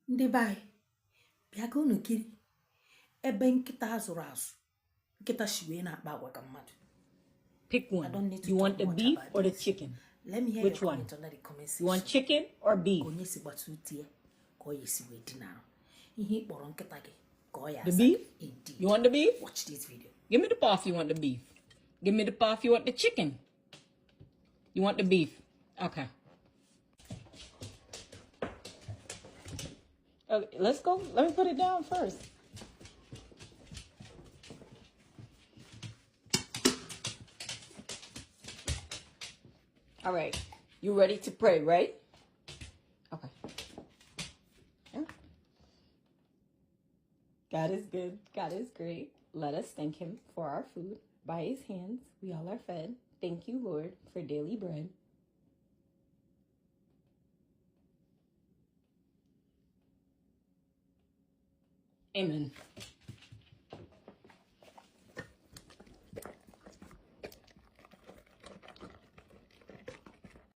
Ndị be anyị bịa ka unu kiri ebe nkịta azụrụ azụ nkịta shi wee na-akpa agwa ka mmadụ. Pick I one. don't need to You talk want the much beef about or the this. chicken? Let me hear Which your one? comment under the comment You section. want chicken or beef? Ka onye si gbata utie ka ọ ya esi wee dina ihe ị kpọrọ nkịta gị ka ọ ya The asa beef? gị. Indeed. You want the beef? Watch this video. Give me the paw if you want the beef. Give me the paw if you want the chicken. You want the beef? Okay. Okay, let's go. Let me put it down first. All right. You ready to pray, right? Okay. Yeah. God is good. God is great. Let us thank him for our food. By his hands, we all are fed. Thank you, Lord, for daily bread. Amen.